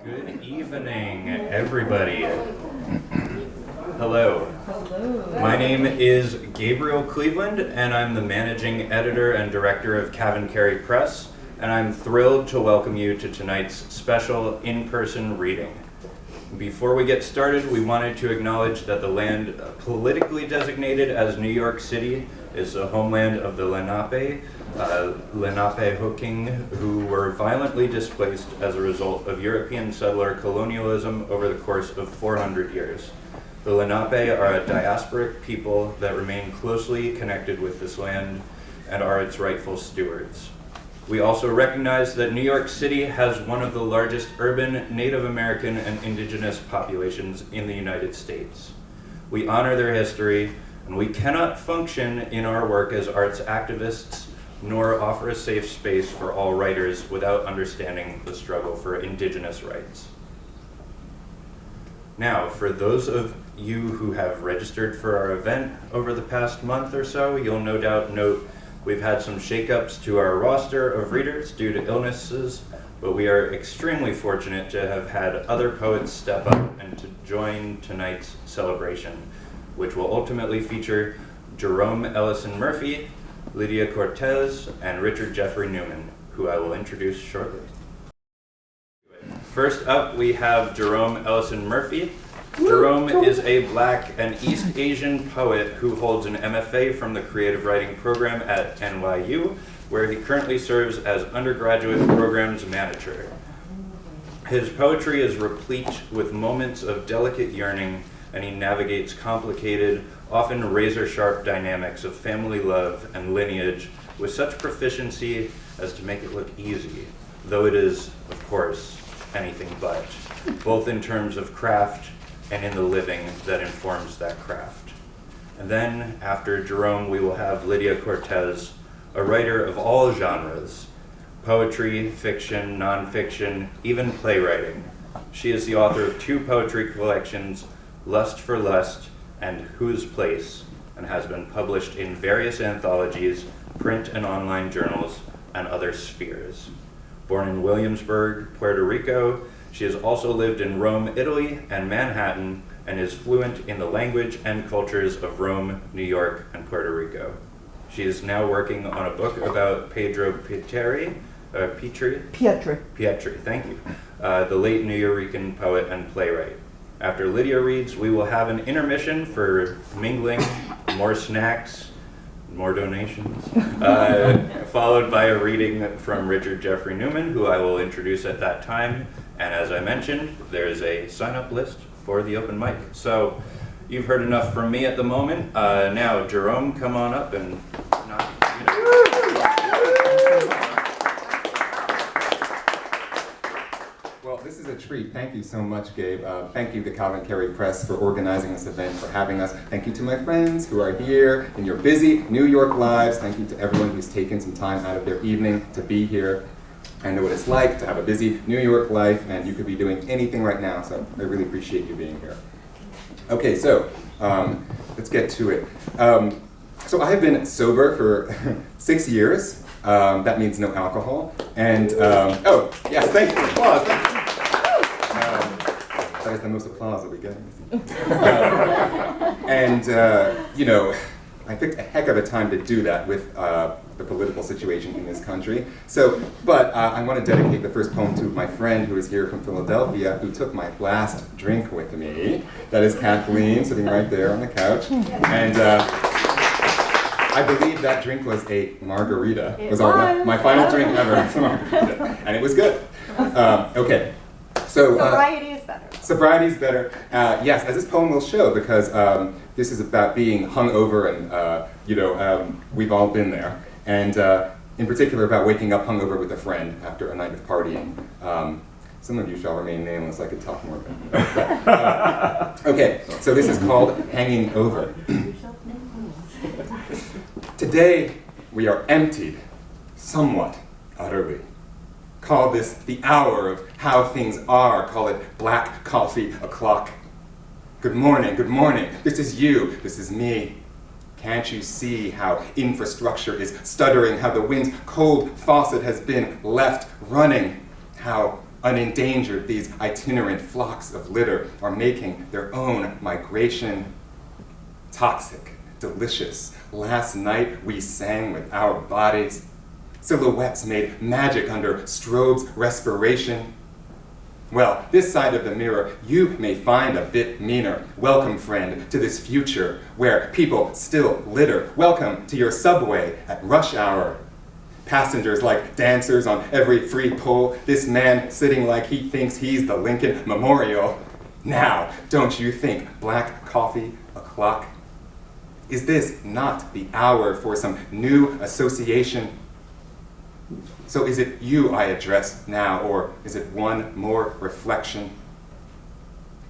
Good evening, everybody. Hello. Hello. My name is Gabriel Cleveland, and I'm the managing editor and director of CavanKerry Press, and I'm thrilled to welcome you to tonight's special in-person reading. Before we get started, we wanted to acknowledge that the land politically designated as New York City is the homeland of the Lenape Hoking, who were violently displaced as a result of European settler colonialism over the course of 400 years. The Lenape are a diasporic people that remain closely connected with this land and are its rightful stewards. We also recognize that New York City has one of the largest urban Native American and indigenous populations in the United States. We honor their history, and we cannot function in our work as arts activists nor offer a safe space for all writers without understanding the struggle for indigenous rights. Now, for those of you who have registered for our event over the past month or so, you'll no doubt note we've had some shakeups to our roster of readers due to illnesses, but we are extremely fortunate to have had other poets step up and to join tonight's celebration, which will ultimately feature Jerome Ellison Murphy, Lydia Cortés, and Richard Jeffrey Newman, who I will introduce shortly. First up, we have Jerome Ellison Murphy. Jerome is a Black and East Asian poet who holds an MFA from the Creative Writing Program at NYU, where he currently serves as undergraduate programs manager. His poetry is replete with moments of delicate yearning, and he navigates complicated, often razor-sharp dynamics of family love and lineage with such proficiency as to make it look easy, though it is, of course, anything but, both in terms of craft and in the living that informs that craft. And then, after Jerome, we will have Lydia Cortés, a writer of all genres, poetry, fiction, nonfiction, even playwriting. She is the author of 2 poetry collections, Lust for Lust and Whose Place, and has been published in various anthologies, print and online journals, and other spheres. Born in Williamsburg, Puerto Rico, she has also lived in Rome, Italy, and Manhattan, and is fluent in the language and cultures of Rome, New York, and Puerto Rico. She is now working on a book about Pedro Pietri, thank you, the late Nuyorican poet and playwright. After Lydia reads, we will have an intermission for mingling, more snacks, more donations, followed by a reading from Richard Jeffrey Newman, who I will introduce at that time. And as I mentioned, there is a sign-up list for the open mic. So you've heard enough from me at the moment. Now, Jerome, come on up and knock. Well, this is a treat. Thank you so much, Gabe. Thank you to CavanKerry Press for organizing this event, for having us. Thank you to my friends who are here in your busy New York lives. Thank you to everyone who's taken some time out of their evening to be here. I know what it's like to have a busy New York life, and you could be doing anything right now, so I really appreciate you being here. Okay, so let's get to it. So I have been sober for 6 years. That means no alcohol. And, oh, yes, thank you. Applause. Thank you. That is the most applause that we get. You know, I picked a heck of a time to do that with the political situation in this country. So, but I want to dedicate the first poem to my friend who is here from Philadelphia, who took my last drink with me. That is Kathleen, sitting right there on the couch. And I believe that drink was a margarita. It was my final drink ever. And it was good. Okay. So, sobriety is better. Sobriety is better. Yes, as this poem will show, because this is about being hungover, and we've all been there. And in particular, about waking up hungover with a friend after a night of partying. Some of you shall remain nameless. I could talk more about that. Okay, so this is called Hanging Over. Today, we are emptied, somewhat, utterly. Call this the hour of how things are. Call it black coffee o'clock. Good morning, this is you, this is me. Can't you see how infrastructure is stuttering, how the wind's cold faucet has been left running, how Unendangered, these itinerant flocks of litter are making their own migration. Toxic, delicious. Last night we sang with our bodies. Silhouettes made magic under strobe's respiration. Well, this side of the mirror you may find a bit meaner. Welcome, friend, to this future where people still litter. Welcome to your subway at rush hour. Passengers like dancers on every free pole. This man sitting like he thinks he's the Lincoln Memorial. Now, don't you think black coffee o'clock? Is this not the hour for some new association? So is it you I address now, or is it one more reflection?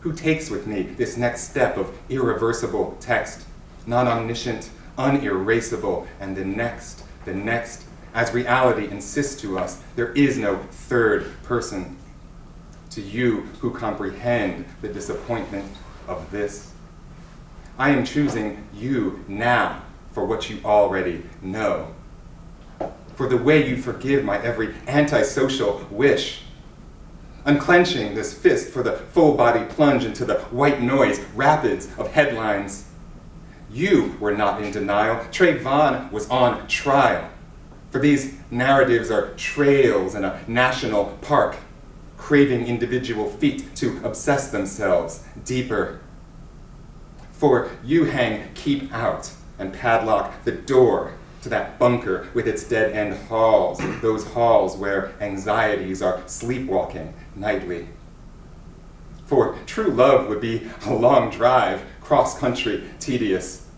Who takes with me this next step of irreversible text, non-omniscient, unerasable, and the next, as reality insists to us, there is no third person. To you who comprehend the disappointment of this, I am choosing you now for what you already know. For the way you forgive my every antisocial wish. Unclenching this fist for the full body plunge into the white noise rapids of headlines. You were not in denial. Trayvon was on trial. For these narratives are trails in a national park, craving individual feet to obsess themselves deeper. For you hang keep out and padlock the door to that bunker with its dead-end halls, those halls where anxieties are sleepwalking nightly. For true love would be a long drive, cross-country, tedious.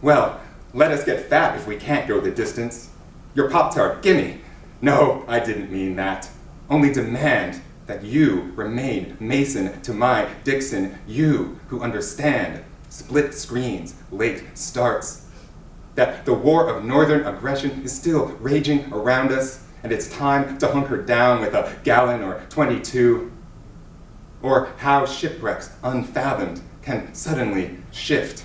Well, let us get fat if we can't go the distance. Your Pop-Tart, gimme. No, I didn't mean that. Only demand that you remain Mason to my Dixon, you who understand split screens, late starts. That the war of northern aggression is still raging around us, and it's time to hunker down with a gallon or 22. Or how shipwrecks unfathomed can suddenly shift.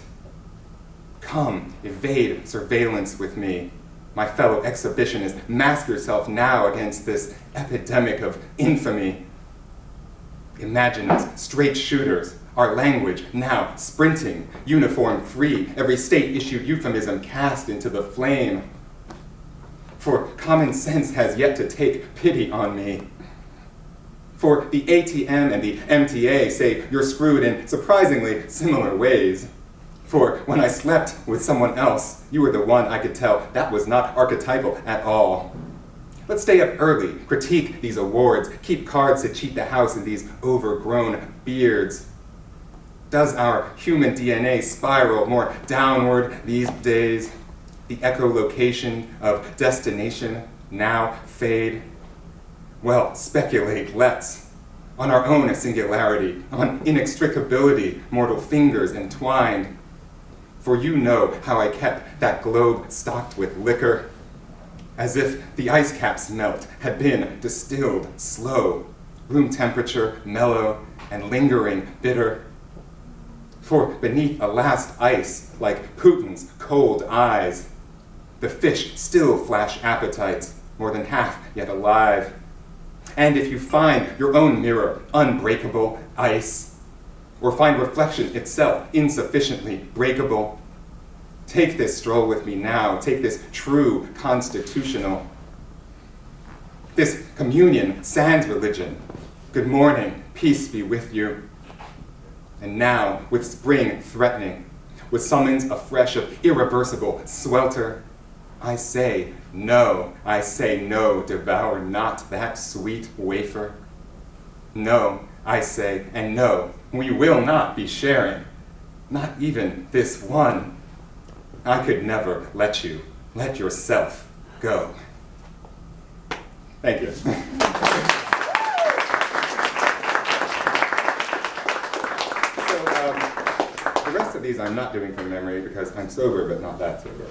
Come, evade surveillance with me. My fellow exhibitionist, mask yourself now against this epidemic of infamy. Imagine us straight shooters, our language now sprinting, uniform free, every state-issued euphemism cast into the flame. For common sense has yet to take pity on me. For the ATM and the MTA say you're screwed in surprisingly similar ways. For when I slept with someone else, you were the one I could tell that was not archetypal at all. Let's stay up early, critique these awards, keep cards to cheat the house in these overgrown beards. Does our human DNA spiral more downward these days? The echolocation of destination now fade? Well, speculate, let's. On our own singularity, on inextricability, mortal fingers entwined. For you know how I kept that globe stocked with liquor, as if the ice caps melt had been distilled slow, room temperature mellow and lingering bitter. For beneath a last ice, like Putin's cold eyes, the fish still flash appetites, more than half yet alive. And if you find your own mirror unbreakable ice, or find reflection itself insufficiently breakable, take this stroll with me now, take this true constitutional, this communion sans religion. Good morning, peace be with you. And now, with spring threatening, with summons afresh of irreversible swelter, I say no, devour not that sweet wafer. No, I say, and no, we will not be sharing, not even this one. I could never let you let yourself go. Thank you. The rest of these I'm not doing from memory because I'm sober, but not that sober.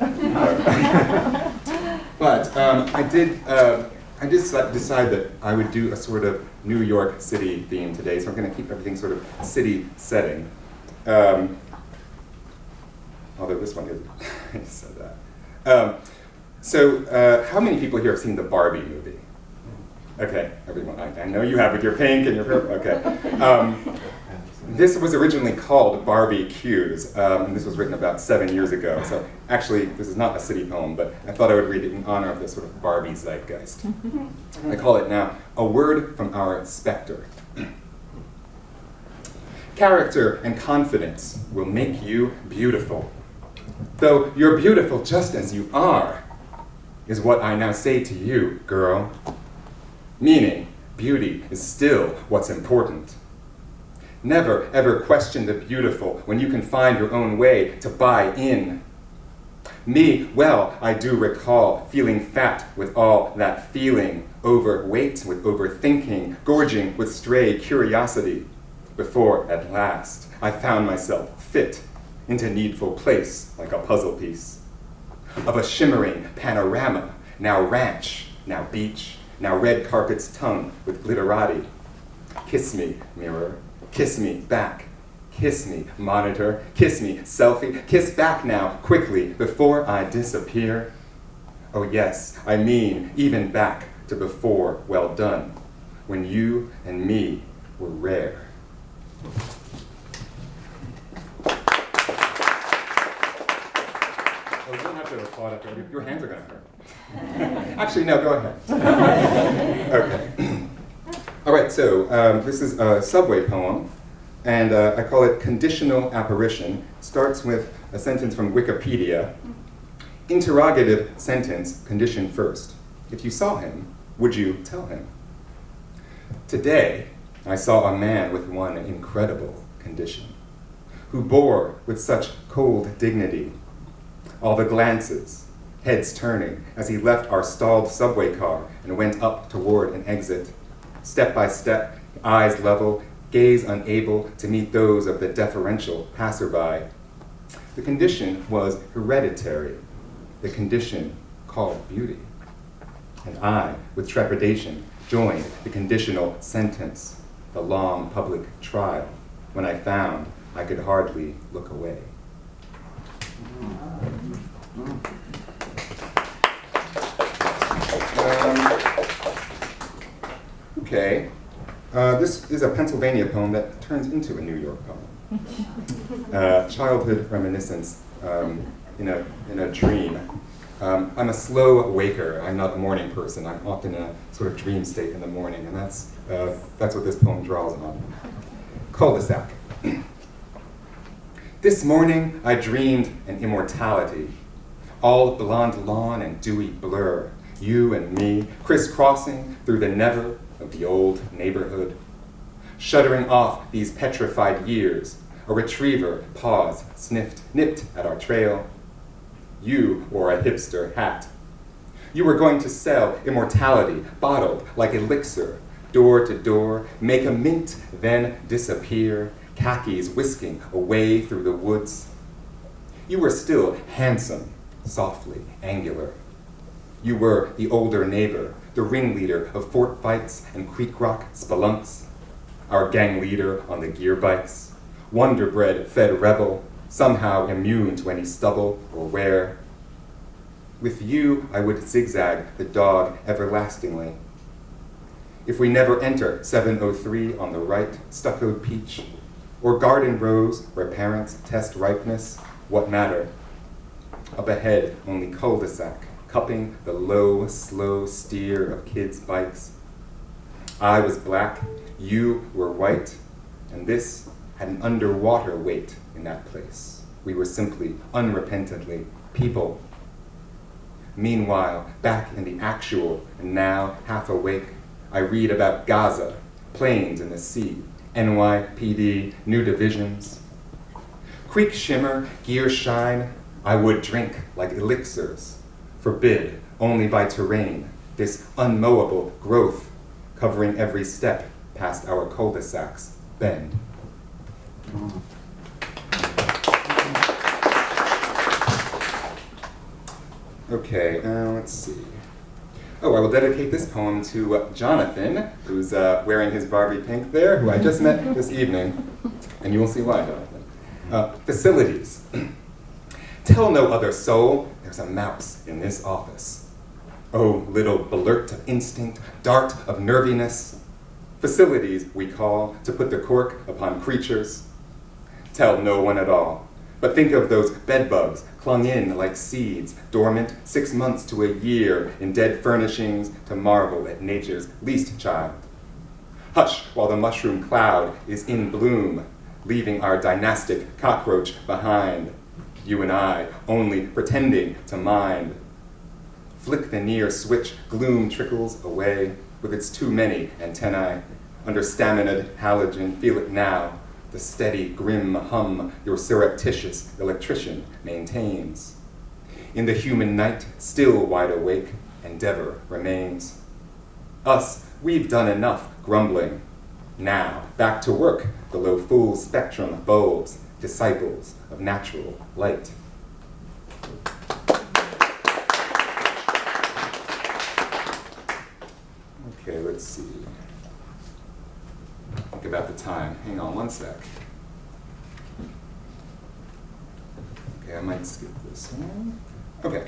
But I did decide that I would do a sort of New York City theme today, so I'm going to keep everything sort of city setting. Although this one isn't. I just said that. How many people here have seen the Barbie movie? Okay, everyone, I know you have with your pink and your purple, okay. This was originally called Barbecues, and this was written about 7 years ago. So actually, this is not a city poem, but I thought I would read it in honor of this sort of Barbie zeitgeist. I call it now, A Word from Our Spectre. Character and confidence will make you beautiful. Though you're beautiful just as you are, is what I now say to you, girl. Meaning, beauty is still what's important. Never ever question the beautiful when you can find your own way to buy in. Me, well, I do recall feeling fat with all that feeling, overweight with overthinking, gorging with stray curiosity, before at last I found myself fit into needful place like a puzzle piece of a shimmering panorama, now ranch, now beach, now red carpet's tongue with glitterati. Kiss me, mirror. Kiss me back. Kiss me, monitor. Kiss me, selfie. Kiss back now, quickly, before I disappear. Oh yes, I mean even back to before well done, when you and me were rare. Oh, you don't have to applaud up there. Your hands are going to hurt. Actually, no, go ahead. Okay. All right, so this is a subway poem, and I call it Conditional Apparition. Starts with a sentence from Wikipedia. Interrogative sentence, condition first. If you saw him, would you tell him? Today, I saw a man with one incredible condition, who bore with such cold dignity all the glances, heads turning as he left our stalled subway car and went up toward an exit. Step by step, eyes level, gaze unable to meet those of the deferential passerby. The condition was hereditary, the condition called beauty. And I, with trepidation, joined the conditional sentence, the long public trial, when I found I could hardly look away. Okay, this is a Pennsylvania poem that turns into a New York poem. Childhood reminiscence in a dream. I'm a slow waker. I'm not a morning person. I'm often in a sort of dream state in the morning, and that's what this poem draws on. Cul-de-sac. This morning I dreamed an immortality, all blonde lawn and dewy blur, you and me crisscrossing through the never of the old neighborhood. Shuddering off these petrified years, a retriever paused, sniffed, nipped at our trail. You wore a hipster hat. You were going to sell immortality, bottled like elixir, door to door, make a mint, then disappear, khakis whisking away through the woods. You were still handsome, softly angular. You were the older neighbor, the ringleader of fort fights and creek rock spelunks, our gang leader on the gear bikes, wonder-bred fed rebel, somehow immune to any stubble or wear. With you, I would zigzag the dog everlastingly. If we never enter 703 on the right, stuccoed peach, or garden rows where parents test ripeness, what matter? Up ahead, only cul-de-sac, cupping the low, slow steer of kids' bikes. I was black, you were white, and this had an underwater weight in that place. We were simply, unrepentantly, people. Meanwhile, back in the actual, and now half awake, I read about Gaza, planes in the sea, NYPD, new divisions. Creek shimmer, gear shine, I would drink like elixirs, forbid only by terrain, this unknowable growth covering every step past our cul-de-sacs bend. Okay, let's see. Oh, I will dedicate this poem to Jonathan, who's wearing his Barbie pink there, who I just met this evening, and you will see why, Jonathan. Facilities. Tell no other soul there's a mouse in this office. Oh, little blurt of instinct, dart of nerviness, facilities we call to put the cork upon creatures. Tell no one at all, but think of those bedbugs clung in like seeds, dormant 6 months to a year in dead furnishings to marvel at nature's least child. Hush while the mushroom cloud is in bloom, leaving our dynastic cockroach behind. You and I only pretending to mind. Flick the near switch, gloom trickles away with its too many antennae. Under staminaed halogen, feel it now, the steady, grim hum your surreptitious electrician maintains. In the human night, still wide awake, endeavor remains. Us, we've done enough grumbling. Now, back to work below full spectrum bulbs, disciples of natural light. Okay, let's see. Think about the time. Hang on one sec. Okay, I might skip this one. Okay,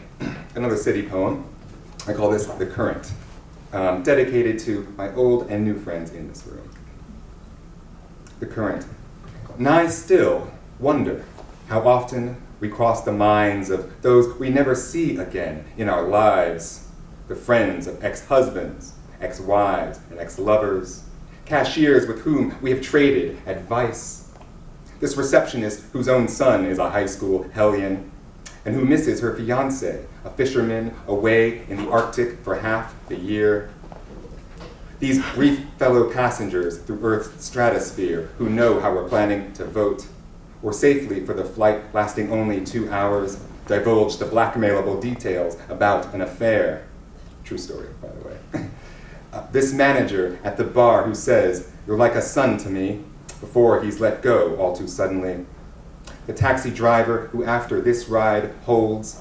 another city poem. I call this The Current, dedicated to my old and new friends in this room. The Current. Nigh still, wonder how often we cross the minds of those we never see again in our lives, the friends of ex-husbands, ex-wives, and ex-lovers, cashiers with whom we have traded advice, this receptionist whose own son is a high school hellion, and who misses her fiancé, a fisherman away in the Arctic for half the year. These brief fellow passengers through Earth's stratosphere who know how we're planning to vote, or safely for the flight lasting only 2 hours, divulge the blackmailable details about an affair. True story, by the way. This manager at the bar who says, "You're like a son to me," before he's let go all too suddenly. The taxi driver who after this ride holds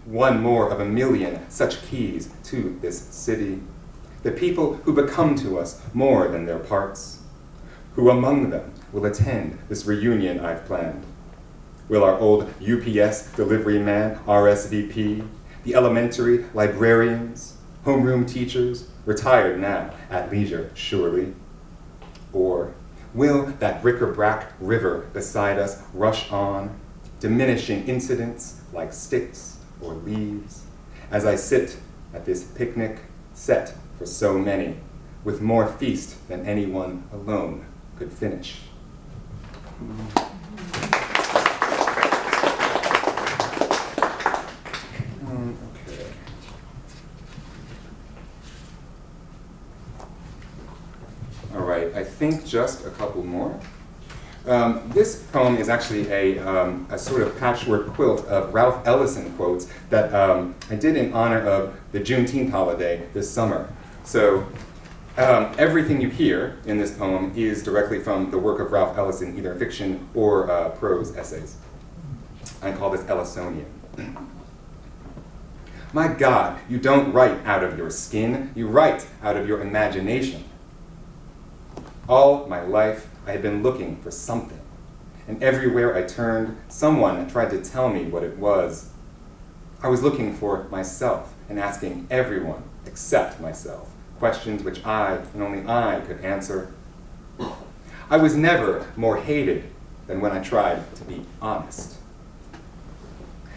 one more of a million such keys to this city. The people who become to us more than their parts. Who among them will attend this reunion I've planned? Will our old UPS delivery man RSVP, the elementary librarians, homeroom teachers, retired now at leisure surely? Or will that bric-a-brac river beside us rush on, diminishing incidents like sticks or leaves, as I sit at this picnic set for so many, with more feast than anyone alone could finish? Okay. All right, I think just a couple more. This poem is actually a sort of patchwork quilt of Ralph Ellison quotes that I did in honor of the Juneteenth holiday this summer. So everything you hear in this poem is directly from the work of Ralph Ellison, either fiction or prose essays. I call this Ellisonian. My God, you don't write out of your skin, you write out of your imagination. All my life, I had been looking for something, and everywhere I turned, someone tried to tell me what it was. I was looking for myself and asking everyone except myself questions which I, and only I, could answer. I was never more hated than when I tried to be honest.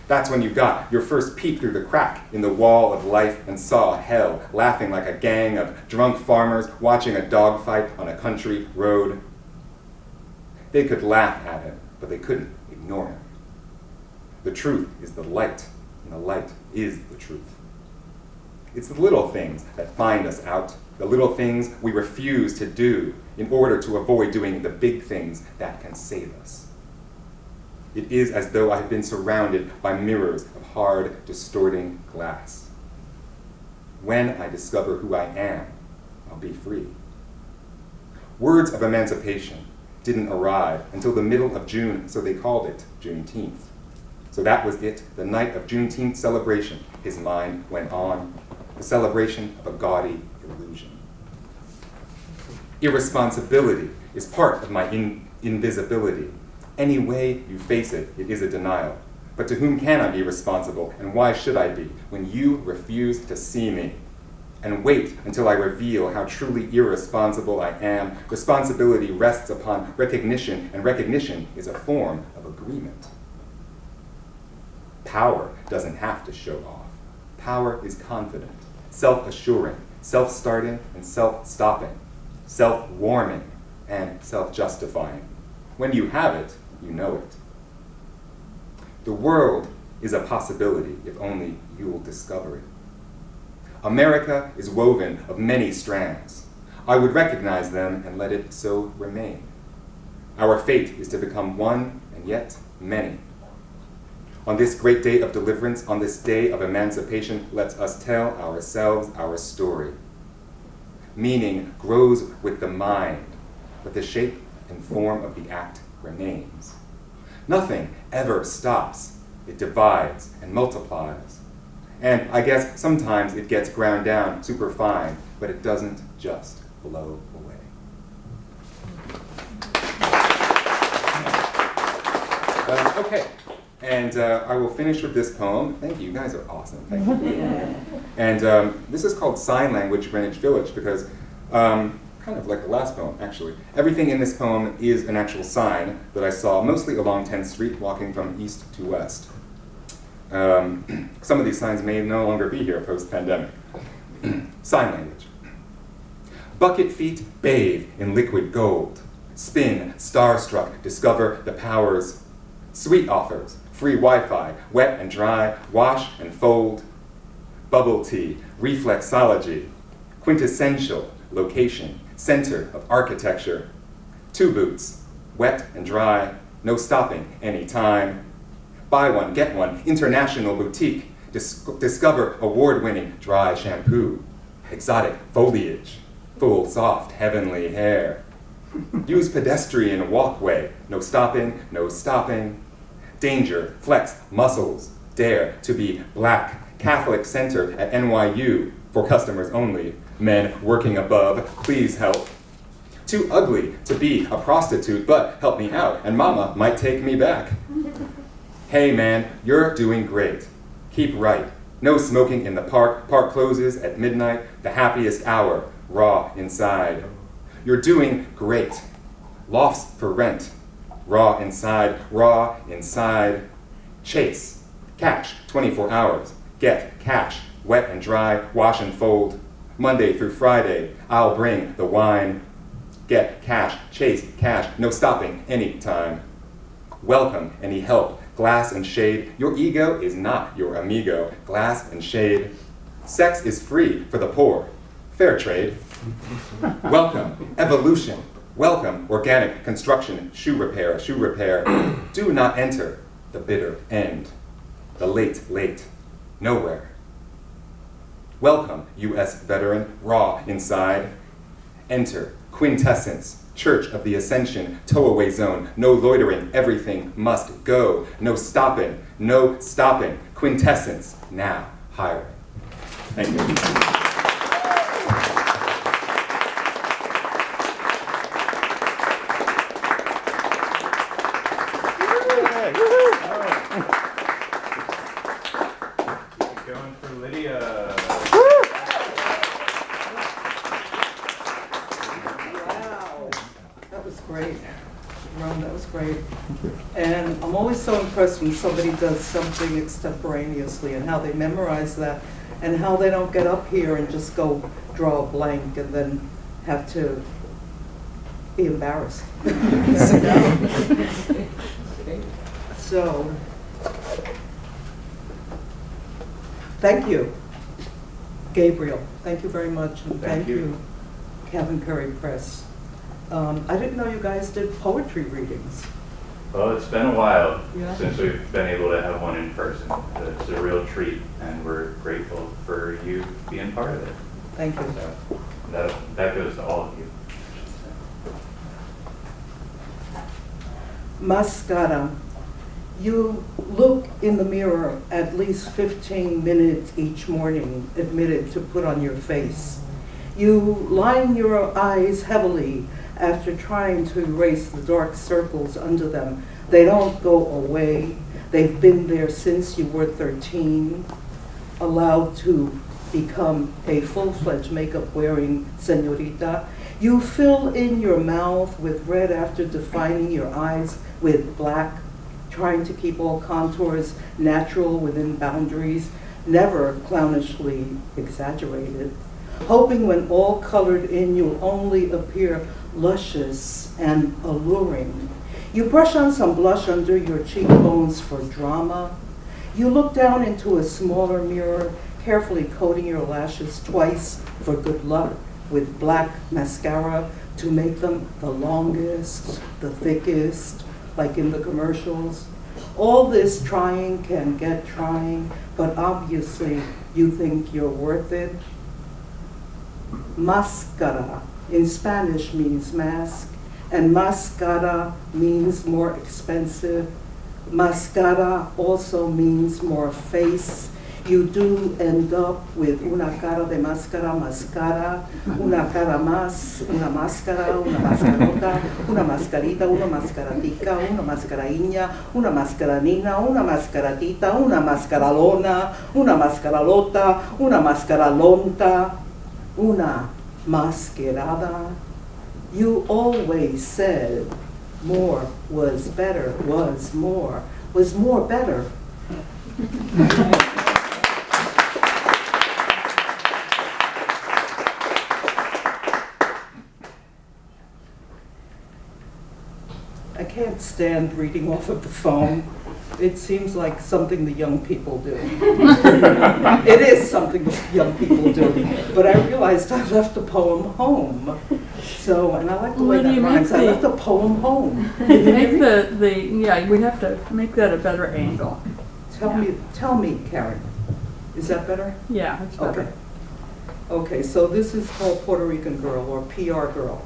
That's when you got your first peek through the crack in the wall of life and saw hell, laughing like a gang of drunk farmers watching a dogfight on a country road. They could laugh at him, but they couldn't ignore him. The truth is the light, and the light is the truth. It's the little things that find us out, the little things we refuse to do in order to avoid doing the big things that can save us. It is as though I have been surrounded by mirrors of hard, distorting glass. When I discover who I am, I'll be free. Words of emancipation didn't arrive until the middle of June, so they called it Juneteenth. So that was it, the night of Juneteenth celebration, his mind went on, the celebration of a gaudy illusion. Irresponsibility is part of my invisibility. Any way you face it, it is a denial. But to whom can I be responsible, and why should I be, when you refuse to see me? And wait until I reveal how truly irresponsible I am. Responsibility rests upon recognition, and recognition is a form of agreement. Power doesn't have to show off. Power is confident, self-assuring, self-starting and self-stopping, self-warming and self-justifying. When you have it, you know it. The world is a possibility if only you'll discover it. America is woven of many strands. I would recognize them and let it so remain. Our fate is to become one and yet many. On this great day of deliverance, on this day of emancipation, let us tell ourselves our story. Meaning grows with the mind, but the shape and form of the act remains. Nothing ever stops. It divides and multiplies. And I guess sometimes it gets ground down super fine, but it doesn't just blow away. Okay, and I will finish with this poem. Thank you, you guys are awesome. Thank you. And this is called Sign Language Greenwich Village because kind of like the last poem, actually. Everything in this poem is an actual sign that I saw mostly along 10th Street, walking from east to west. Some of these signs may no longer be here post-pandemic. Sign language. Bucket feet bathe in liquid gold. Spin, starstruck, discover the powers. Sweet offers, free Wi-Fi, wet and dry, wash and fold. Bubble tea, reflexology, quintessential location, center of architecture. Two boots, wet and dry, no stopping any time. Buy one, get one, international boutique. Discover award-winning dry shampoo. Exotic foliage, full, soft, heavenly hair. Use pedestrian walkway, no stopping, no stopping. Danger, flex, muscles, dare to be black. Catholic Center at NYU, for customers only. Men working above, please help. Too ugly to be a prostitute, but help me out, and mama might take me back. Hey man, you're doing great. Keep right. No smoking in the park. Park closes at midnight, the happiest hour, raw inside. You're doing great. Lofts for rent. Raw inside, raw inside. Chase. Cash, 24 hours. Get cash, wet and dry, wash and fold. Monday through Friday, I'll bring the wine. Get cash, chase cash, no stopping anytime. Welcome any help, glass and shade. Your ego is not your amigo, glass and shade. Sex is free for the poor, fair trade. Welcome evolution, welcome organic construction, shoe repair, shoe repair. Do not enter the bitter end, the late, nowhere. Welcome, U.S. veteran, raw inside. Enter, quintessence, Church of the Ascension, tow-away zone, no loitering, everything must go. No stopping, quintessence, now hiring. Thank you. Going for Lydia. Wow, that was great. Jerome, that was great. And I'm always so impressed when somebody does something extemporaneously and how they memorize that and how they don't get up here and just go draw a blank and then have to be embarrassed. So, thank you, Gabriel. Thank you very much. And thank you, CavanKerry Press. I didn't know you guys did poetry readings. Well, it's been a while since we've been able to have one in person. It's a real treat, and we're grateful for you being part of it. Thank you. So that goes to all of you. Mascara. You look in the mirror at least 15 minutes each morning, admitted to put on your face. You line your eyes heavily after trying to erase the dark circles under them. They don't go away. They've been there since you were 13, allowed to become a full-fledged makeup-wearing señorita. You fill in your mouth with red after defining your eyes with black, trying to keep all contours natural within boundaries, never clownishly exaggerated, hoping when all colored in you'll only appear luscious and alluring. You brush on some blush under your cheekbones for drama. You look down into a smaller mirror, carefully coating your lashes twice for good luck with black mascara to make them the longest, the thickest, like in the commercials. All this trying can get trying, but obviously you think you're worth it. Máscara in Spanish means mask, and mascara means more expensive. Mascara also means more face. You do end up with una cara de máscara, mascara, una cara más, una máscara, una mascarota, una mascarita, una mascaratica, una mascaraíña, una mascaranina, una mascaratita, una mascaralona, una mascaralota, una mascaralonta, una masquerada. You always said more was better, was more better. I can't stand reading off of the phone. It seems like something the young people do. It is something young people do. But I realized I left the poem home. So, and I like the way that rhymes. I left the poem home. Make yeah, we have to make that a better angle. Tell me, Karen. Is that better? Yeah, it's better. Okay. Okay, so this is called Puerto Rican Girl, or PR Girl.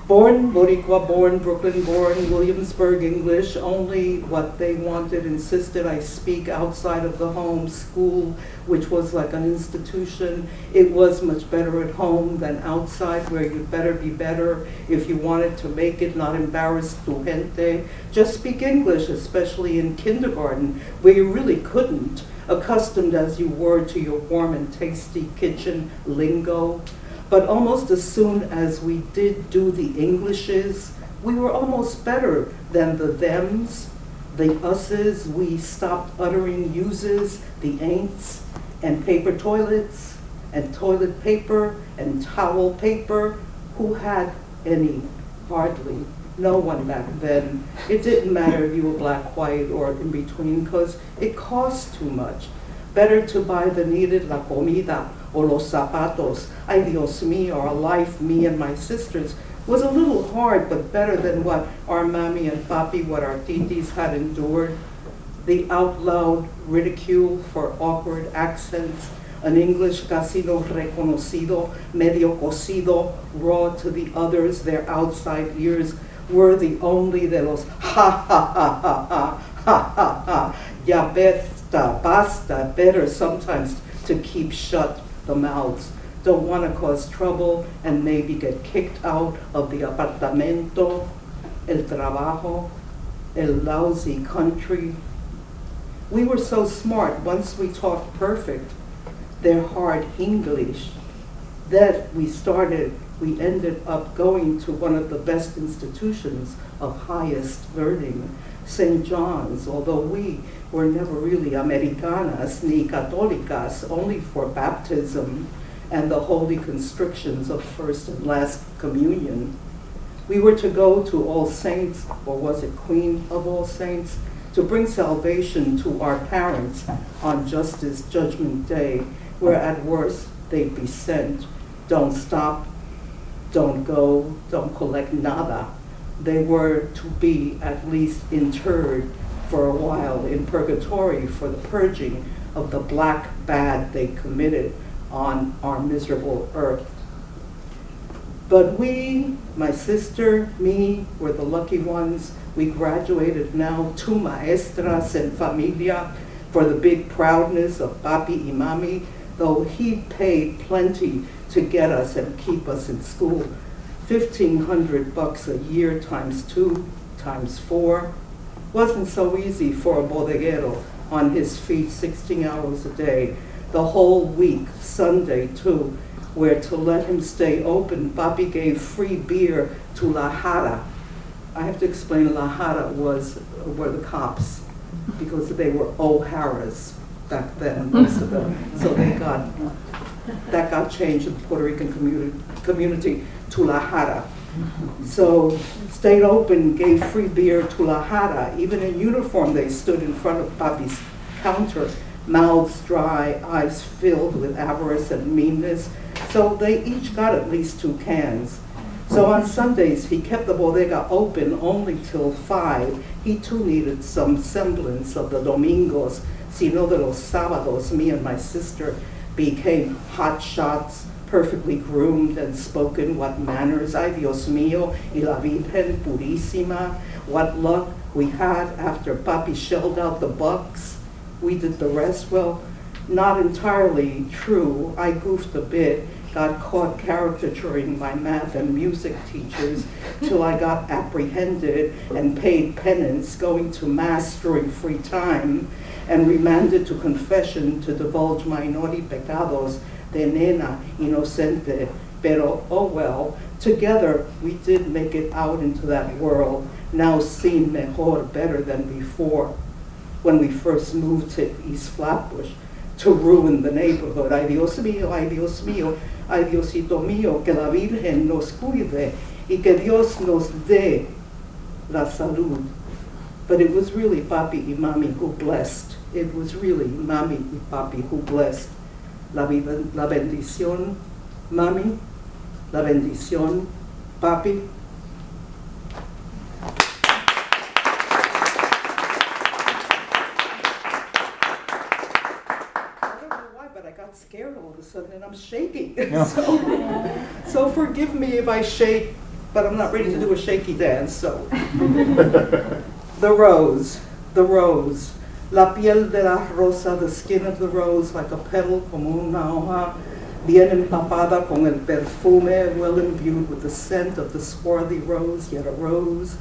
Born Boricua, born Brooklyn, born Williamsburg English, only what they wanted, insisted I speak outside of the home school, which was like an institution. It was much better at home than outside, where you'd better be better if you wanted to make it, not embarrass tu gente. Just speak English, especially in kindergarten, where you really couldn't, accustomed as you were to your warm and tasty kitchen lingo. But almost as soon as we did do the Englishes, we were almost better than the thems, the us's. We stopped uttering uses, the ain'ts, and paper toilets, and toilet paper, and towel paper. Who had any? Hardly. No one back then. It didn't matter if you were black, white, or in between, because it cost too much. Better to buy the needed la comida or los zapatos. Ay Dios mío, our life, me and my sisters, was a little hard, but better than what our mommy and papi, what our titis had endured. The out loud ridicule for awkward accents, an English casi no reconocido, medio cocido, raw to the others, their outside ears were the only de los ha ha ha ha ha ha ha ha. Ya basta, better sometimes to keep shut the mouths. Don't want to cause trouble and maybe get kicked out of the apartamento, el trabajo, el lousy country. We were so smart once we talked perfect, their hard English, that we ended up going to one of the best institutions of highest learning, St. John's, although we were never really Americanas ni Católicas, only for baptism and the holy constrictions of first and last communion. We were to go to All Saints, or was it Queen of All Saints, to bring salvation to our parents on Justice Judgment Day, where at worst they'd be sent. Don't stop, don't go, don't collect nada. They were to be at least interred for a while in purgatory for the purging of the black bad they committed on our miserable earth. But we, my sister, me, were the lucky ones. We graduated now, two maestras en familia, for the big proudness of papi y mami, though he paid plenty to get us and keep us in school. $1,500 a year times 2 times 4. wasn't so easy for a bodeguero on his feet 16 hours a day, the whole week, Sunday too, where to let him stay open, Papi gave free beer to La Jara. I have to explain, La Jara were the cops, because they were O'Haras back then, most of them. So that got changed in the Puerto Rican community to La Jara. So stayed open, gave free beer to La Jara. Even in uniform, they stood in front of Papi's counter, mouths dry, eyes filled with avarice and meanness. So they each got at least 2 cans. So on Sundays, he kept the bodega open only till 5. He too needed some semblance of the domingos, sino de los sábados. Me and my sister became hot shots, perfectly groomed and spoken. What manners, ay Dios mío, y la Virgen Purísima. What luck we had after Papi shelled out the bucks. We did the rest. Well, not entirely true. I goofed a bit, got caught caricaturing my math and music teachers till I got apprehended and paid penance, going to mass during free time, and remanded to confession to divulge my naughty pecados de nena inocente. Pero, oh well, together we did make it out into that world, now seen mejor, better than before, when we first moved to East Flatbush to ruin the neighborhood. Ay Dios mío, ay Dios mío, ay Diosito mío, que la Virgen nos cuide y que Dios nos dé la salud. But it was really Papi y Mami who blessed. It was really Mami y Papi who blessed. La bendición, Mami, la bendición, Papi. Scared all of a sudden and I'm shaking. So forgive me if I shake, but I'm not ready to do a shaky dance, so. The rose, la piel de la rosa, the skin of the rose, like a petal, como una hoja, bien empapada con el perfume, well imbued with the scent of the swarthy rose, yet a rose,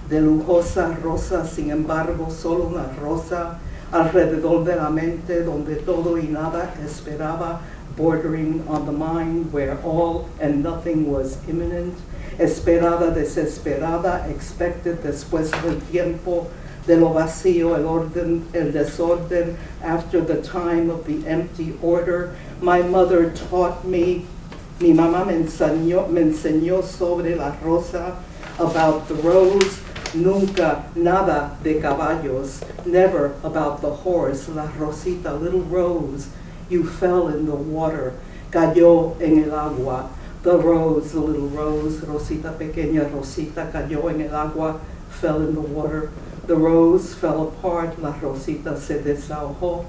de lujosa rosa, sin embargo, solo una rosa, alrededor de la mente, donde todo y nada esperaba, bordering on the mind, where all and nothing was imminent, esperada, desesperada, expected después del tiempo, de lo vacío, el orden, el desorden, after the time of the empty order. My mother taught me, mi mamá me enseñó sobre la rosa, about the rose. Nunca nada de caballos, never about the horse. La rosita, little rose, you fell in the water, cayó en el agua. The rose, the little rose, rosita pequeña, rosita, cayó en el agua, fell in the water. The rose fell apart, la rosita se desahogó.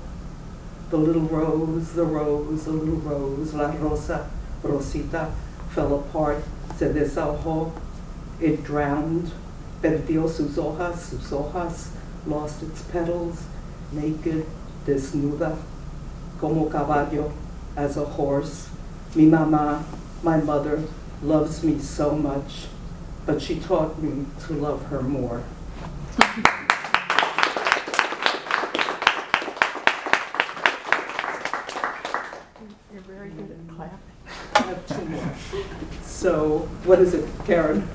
The little rose, the rose, the little rose, la rosa, rosita, fell apart, se desahogó. It drowned. Perdió sus hojas, lost its petals, naked, desnuda, como caballo, as a horse. Mi mamá, my mother, loves me so much, but she taught me to love her more. You're very good at clapping. I have 2 more. So, what is it, Karen?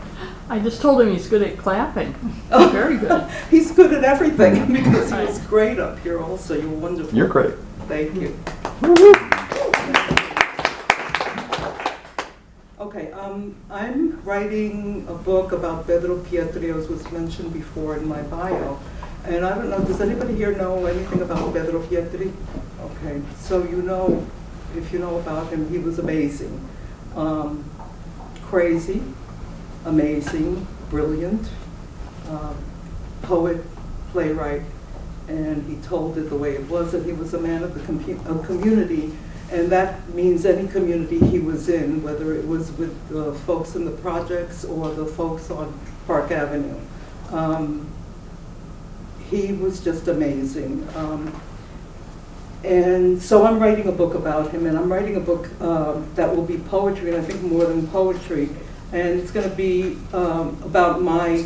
I just told him he's good at clapping. Oh. Very good. He's good at everything because he was great up here also. You were wonderful. You're great. Thank you. Okay, I'm writing a book about Pedro Pietri, as was mentioned before in my bio. And I don't know, does anybody here know anything about Pedro Pietri? Okay, so you know, if you know about him, he was amazing. Crazy, amazing, brilliant, poet, playwright, and he told it the way it was, and he was a man of the community, and that means any community he was in, whether it was with the folks in the projects or the folks on Park Avenue. He was just amazing. And so I'm writing a book about him, and I'm writing a book that will be poetry, and I think more than poetry. And it's going to be about my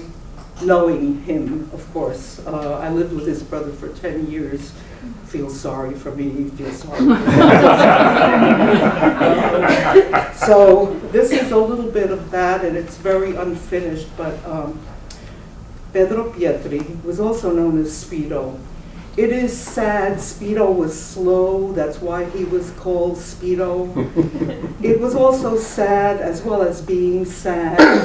knowing him, of course. I lived with his brother for 10 years. Feel sorry for me, he feels sorry for me. So this is a little bit of that, and it's very unfinished, but Pedro Pietri was also known as Speedo. It is sad, Speedo was slow, that's why he was called Speedo. It was also sad, as well as being sad,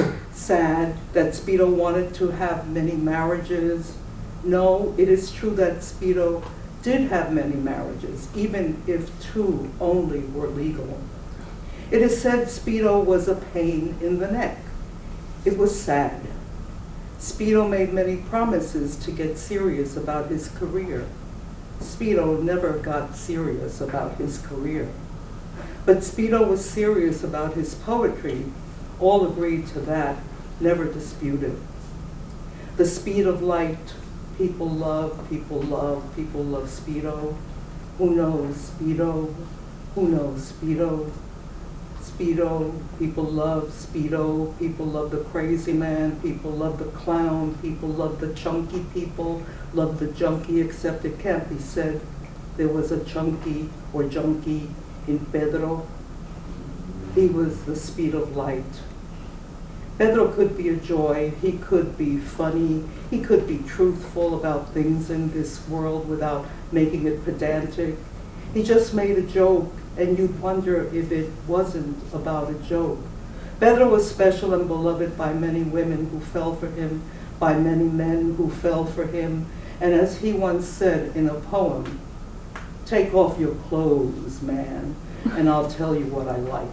that Speedo wanted to have many marriages. No, it is true that Speedo did have many marriages, even if 2 only were legal. It is said Speedo was a pain in the neck. It was sad. Speedo made many promises to get serious about his career. Speedo never got serious about his career. But Speedo was serious about his poetry. All agreed to that, never disputed. The speed of light, people love, people love, people love Speedo. Who knows Speedo? Who knows Speedo? Speedo, people love Speedo, people love the crazy man, people love the clown, people love the chunky people, love the junkie, except it can't be said there was a chunky or junkie in Pedro. He was the speed of light. Pedro could be a joy, he could be funny, he could be truthful about things in this world without making it pedantic. He just made a joke, and you'd wonder if it wasn't about a joke. Pedro was special and beloved by many women who fell for him, by many men who fell for him, and as he once said in a poem, "Take off your clothes, man, and I'll tell you what I like."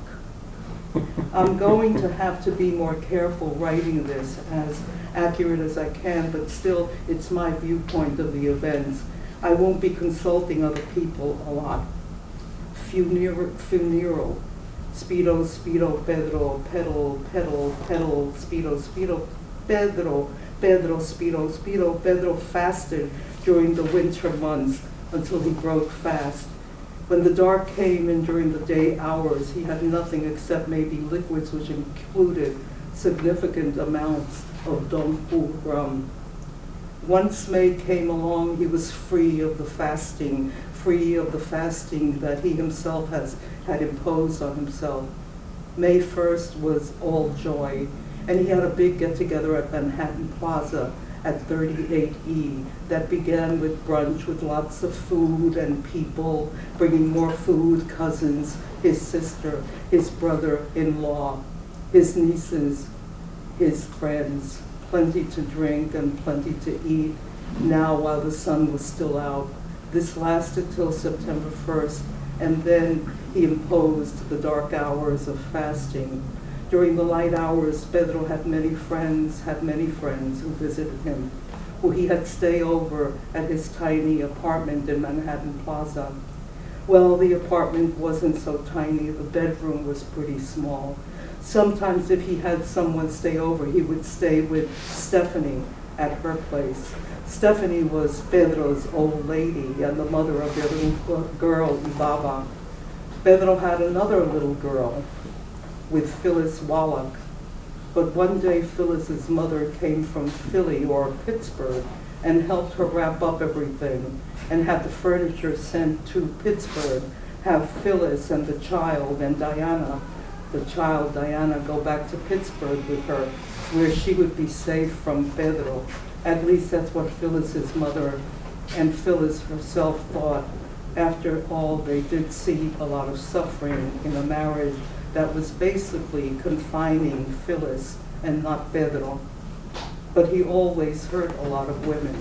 I'm going to have to be more careful writing this as accurate as I can, but still, it's my viewpoint of the events. I won't be consulting other people a lot. Funeral, Speedo, Speedo, Pedro, pedal, pedal, pedal, Speedo, Speedo, Pedro, Pedro, Speedo, Speedo. Pedro fasted during the winter months until he broke fast. When the dark came in during the day hours, he had nothing except maybe liquids, which included significant amounts of Don Pu rum. Once May came along, he was free of the fasting that he himself had imposed on himself. May 1st was all joy, and he had a big get-together at Manhattan Plaza at 38E that began with brunch with lots of food and people, bringing more food, cousins, his sister, his brother-in-law, his nieces, his friends, plenty to drink and plenty to eat, now while the sun was still out. This lasted till September 1st, and then he imposed the dark hours of fasting. During the light hours, Pedro had many friends who visited him, who he had stay over at his tiny apartment in Manhattan Plaza. Well, the apartment wasn't so tiny, the bedroom was pretty small. Sometimes if he had someone stay over, he would stay with Stephanie at her place. Stephanie was Pedro's old lady and the mother of their little girl, Ibaba. Pedro had another little girl with Phyllis Wallach. But one day Phyllis's mother came from Philly or Pittsburgh and helped her wrap up everything and had the furniture sent to Pittsburgh, have Phyllis and the child and Diana, the child Diana, go back to Pittsburgh with her, where she would be safe from Pedro. At least that's what Phyllis's mother and Phyllis herself thought. After all, they did see a lot of suffering in a marriage that was basically confining Phyllis and not Pedro. But he always hurt a lot of women.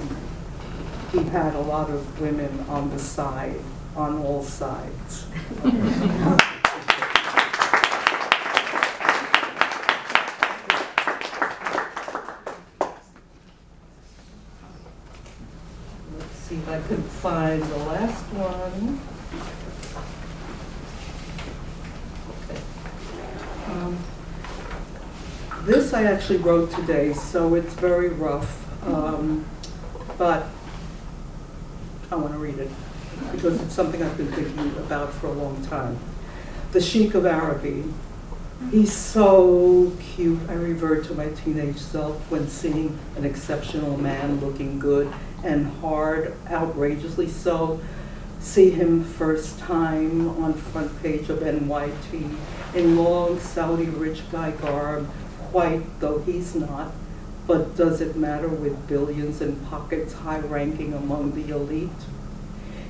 He had a lot of women on the side, on all sides. See if I can find the last one. Okay. This I actually wrote today, so it's very rough, but I want to read it because it's something I've been thinking about for a long time. The Sheikh of Araby. He's so cute. I revert to my teenage self when seeing an exceptional man looking good and hard, outrageously so. See him first time on front page of NYT in long Saudi rich guy garb, white though he's not. But does it matter with billions in pockets, high ranking among the elite?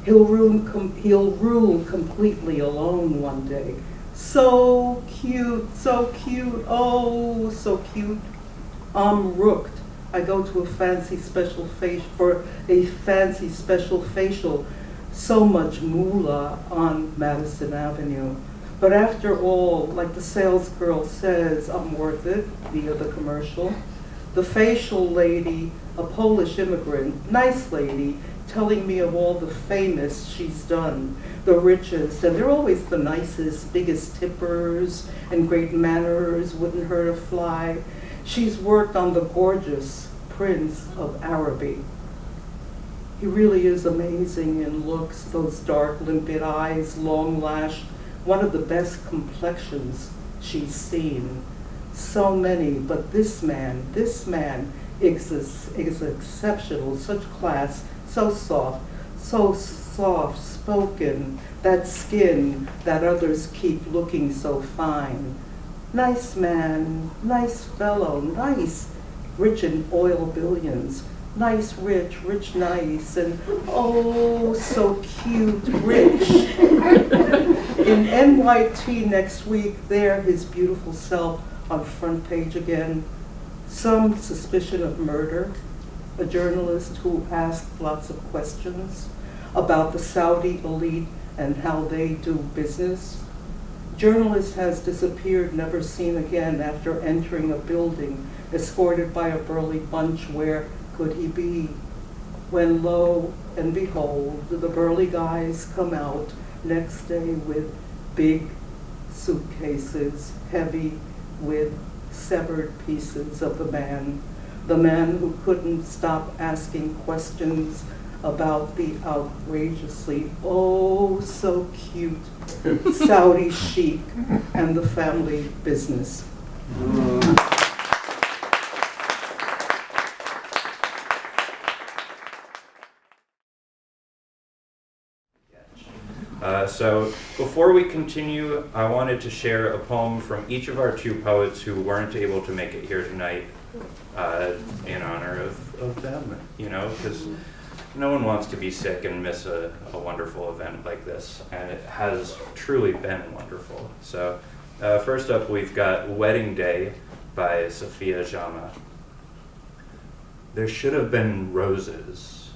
He'll rule completely alone one day. So cute, oh, so cute. I'm rooked. I go to a fancy special facial, so much moolah on Madison Avenue. But after all, like the sales girl says, I'm worth it via the commercial. The facial lady, a Polish immigrant, nice lady, telling me of all the famous she's done, the richest, and they're always the nicest, biggest tippers, and great manners, wouldn't hurt a fly. She's worked on the gorgeous Prince of Araby. He really is amazing in looks, those dark, limpid eyes, long lashed, one of the best complexions she's seen. So many, but this man is exceptional, such class, so soft spoken, that skin that others keep looking so fine. Nice man, nice fellow, nice, rich in oil billions, nice, rich, nice, and oh, so cute, rich. In NYT next week, there his beautiful self on front page again. Some suspicion of murder, a journalist who asked lots of questions about the Saudi elite and how they do business. Journalist has disappeared, never seen again after entering a building, escorted by a burly bunch. Where could he be? When lo and behold, the burly guys come out next day with big suitcases, heavy with severed pieces of the man who couldn't stop asking questions about the outrageously, oh, so cute Saudi sheik and the family business. So before we continue, I wanted to share a poem from each of our two poets who weren't able to make it here tonight in honor of them, you know, because no one wants to be sick and miss a wonderful event like this, and it has truly been wonderful. So first up, we've got Wedding Day by Safia Jama. There should have been roses.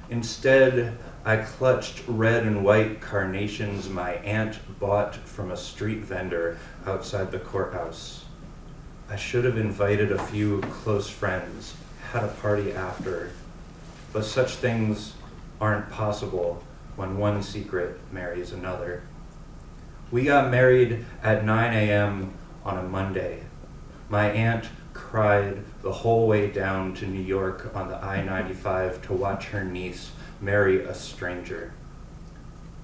Instead, I clutched red and white carnations my aunt bought from a street vendor outside the courthouse. I should have invited a few close friends, had a party after, but such things aren't possible when one secret marries another. We got married at 9 a.m. on a Monday. My aunt cried the whole way down to New York on the I-95 to watch her niece marry a stranger.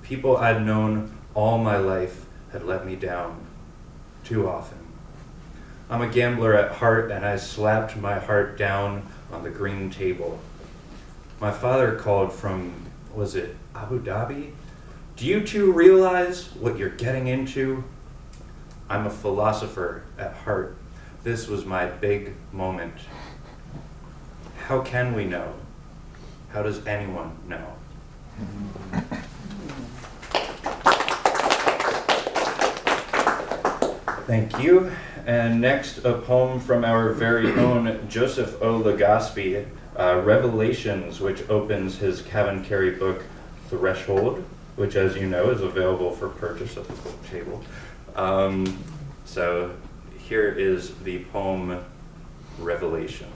People I'd known all my life had let me down too often. I'm a gambler at heart, and I slapped my heart down on the green table. My father called from, was it Abu Dhabi? Do you two realize what you're getting into? I'm a philosopher at heart. This was my big moment. How can we know? How does anyone know? Thank you. And next, a poem from our very own Joseph O. Legaspi, Revelations, which opens his CavanKerry book, Threshold, which, as you know, is available for purchase at the book table. So here is the poem, Revelations.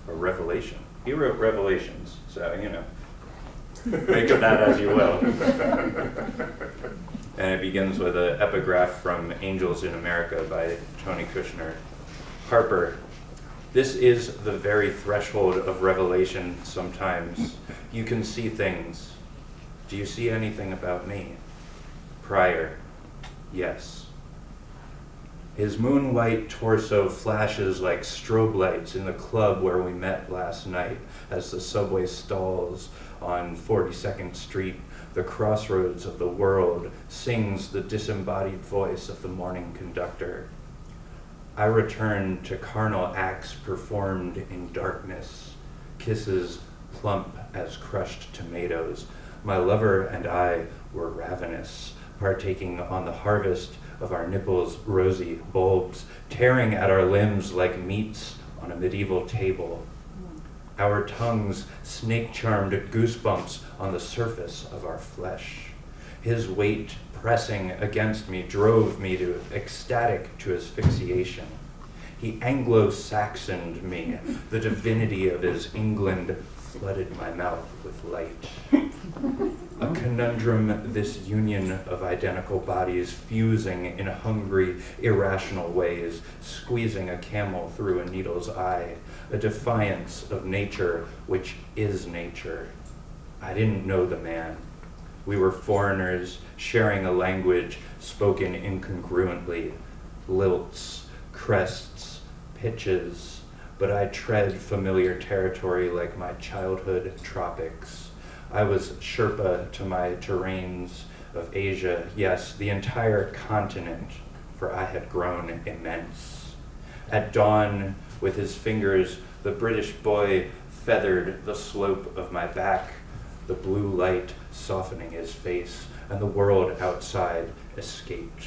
Or Revelation. He wrote Revelations, so, you know, make of that as you will. And it begins with an epigraph from Angels in America by Tony Kushner. Harper, this is the very threshold of revelation sometimes. You can see things. Do you see anything about me? Prior, Yes. His moon-white torso flashes like strobe lights in the club where we met last night as the subway stalls on 42nd Street, the crossroads of the world, sings the disembodied voice of the morning conductor. I return to carnal acts performed in darkness, kisses plump as crushed tomatoes. My lover and I were ravenous, partaking on the harvest of our nipples' rosy bulbs, tearing at our limbs like meats on a medieval table. Our tongues snake-charmed goosebumps on the surface of our flesh. His weight pressing against me drove me to ecstatic to asphyxiation. He Anglo-Saxoned me. The divinity of his England flooded my mouth with light. A conundrum, this union of identical bodies fusing in hungry, irrational ways, squeezing a camel through a needle's eye, a defiance of nature which is nature. I didn't know the man. We were foreigners sharing a language spoken incongruently, lilts, crests, pitches, but I tread familiar territory like my childhood tropics. I was Sherpa to my terrains of Asia, yes, the entire continent, for I had grown immense. At dawn, with his fingers, the British boy feathered the slope of my back, the blue light softening his face, and the world outside escaped.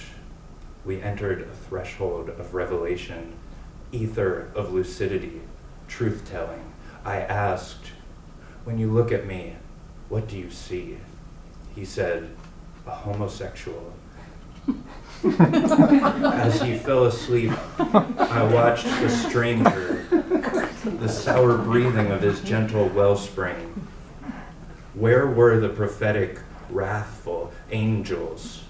We entered a threshold of revelation, ether of lucidity, truth-telling. I asked, "When you look at me, what do you see?" He said, "A homosexual." As he fell asleep, I watched the stranger, the sour breathing of his gentle wellspring. Where were the prophetic, wrathful angels?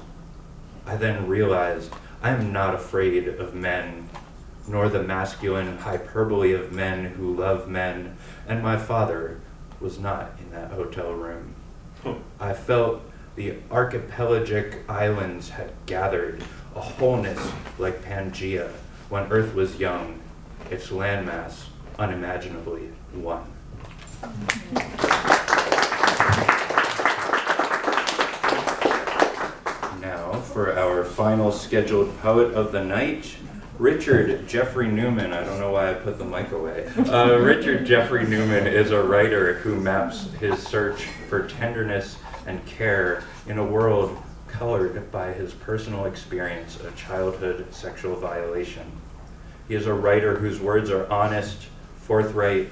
I then realized I am not afraid of men, nor the masculine hyperbole of men who love men, and my father was not in that hotel room. I felt the archipelagic islands had gathered, a wholeness like Pangea, when Earth was young, its landmass unimaginably one. Now, for our final scheduled poet of the night, Richard Jeffrey Newman. I don't know why I put the mic away. Richard Jeffrey Newman is a writer who maps his search for tenderness and care in a world colored by his personal experience of childhood sexual violation. He is a writer whose words are honest, forthright,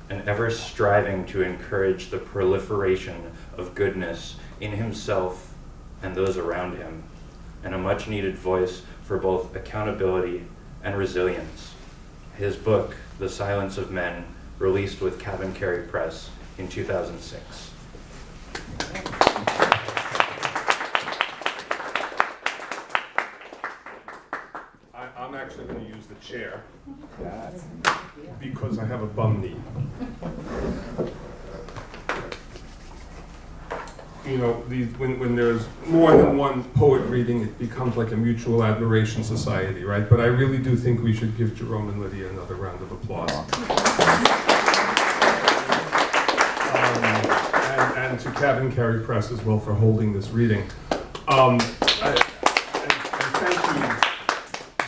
and ever striving to encourage the proliferation of goodness in himself and those around him, and a much-needed voice for both accountability and resilience. His book, The Silence of Men, released with CavanKerry Press in 2006. I'm actually going to use the chair because I have a bum knee. You know, when there's more than one poet reading, it becomes like a mutual admiration society, right? But I really do think we should give Jerome and Lydia another round of applause. And to CavanKerry Press as well for holding this reading. And thank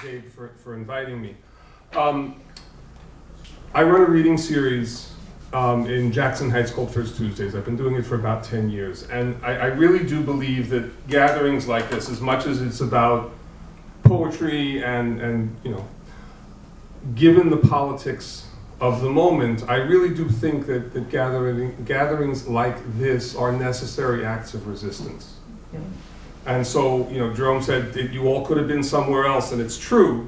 you, Gabe, for inviting me. I run a reading series in Jackson Heights called First Tuesdays. I've been doing it for about 10 years. And I really do believe that gatherings like this, as much as it's about poetry and you know, given the politics of the moment, I really do think that gatherings like this are necessary acts of resistance. Yeah. And so, you know, Jerome said that you all could have been somewhere else, and it's true.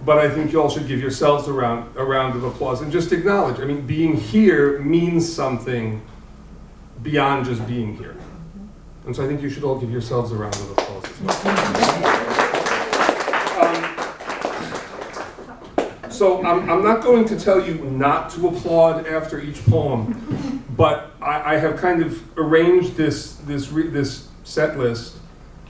But I think you all should give yourselves a round of applause and just acknowledge. I mean, being here means something beyond just being here. And so I think you should all give yourselves a round of applause as well. So I'm not going to tell you not to applaud after each poem, but I have kind of arranged this set list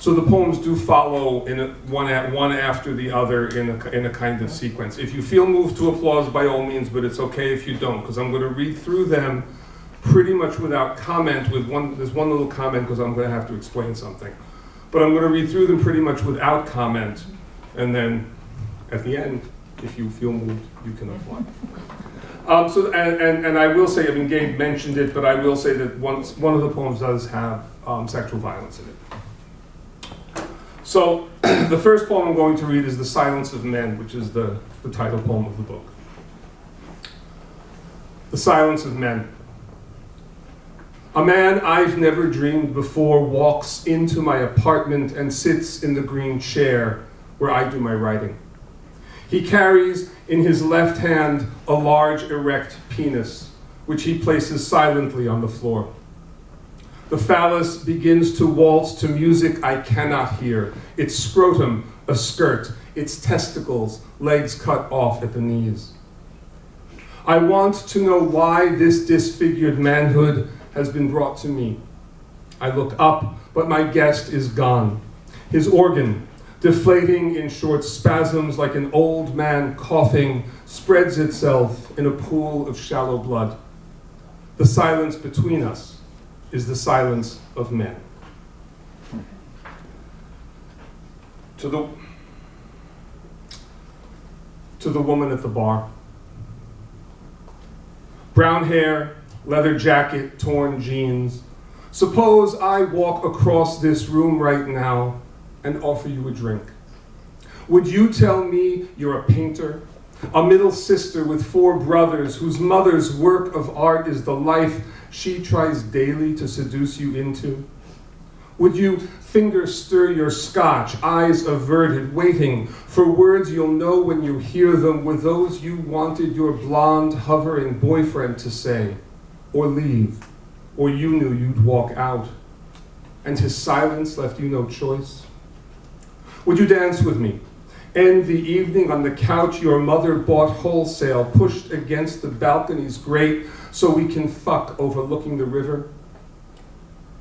So the poems do follow one after the other in a kind of sequence. If you feel moved to applause, by all means, but it's okay if you don't, because I'm going to read through them pretty much without comment. There's one little comment because I'm going to have to explain something. But I'm going to read through them pretty much without comment, and then at the end, if you feel moved, you can apply. And I will say, I mean, Gabe mentioned it, but I will say that one of the poems does have sexual violence in it. So the first poem I'm going to read is The Silence of Men, which is the title poem of the book. The Silence of Men. A man I've never dreamed before walks into my apartment and sits in the green chair where I do my writing. He carries in his left hand a large erect penis, which he places silently on the floor. The phallus begins to waltz to music I cannot hear. Its scrotum, a skirt, its testicles, legs cut off at the knees. I want to know why this disfigured manhood has been brought to me. I look up, but my guest is gone. His organ, deflating in short spasms like an old man coughing, spreads itself in a pool of shallow blood. The silence between us is the silence of men. To the woman at the bar. Brown hair, leather jacket, torn jeans. Suppose I walk across this room right now and offer you a drink. Would you tell me you're a painter, a middle sister with 4 brothers whose mother's work of art is the life she tries daily to seduce you into? Would you finger stir your scotch, eyes averted, waiting for words you'll know when you hear them, were those you wanted your blonde, hovering boyfriend to say, or leave, or you knew you'd walk out, and his silence left you no choice? Would you dance with me? End the evening on the couch your mother bought wholesale, pushed against the balcony's grate so we can fuck overlooking the river?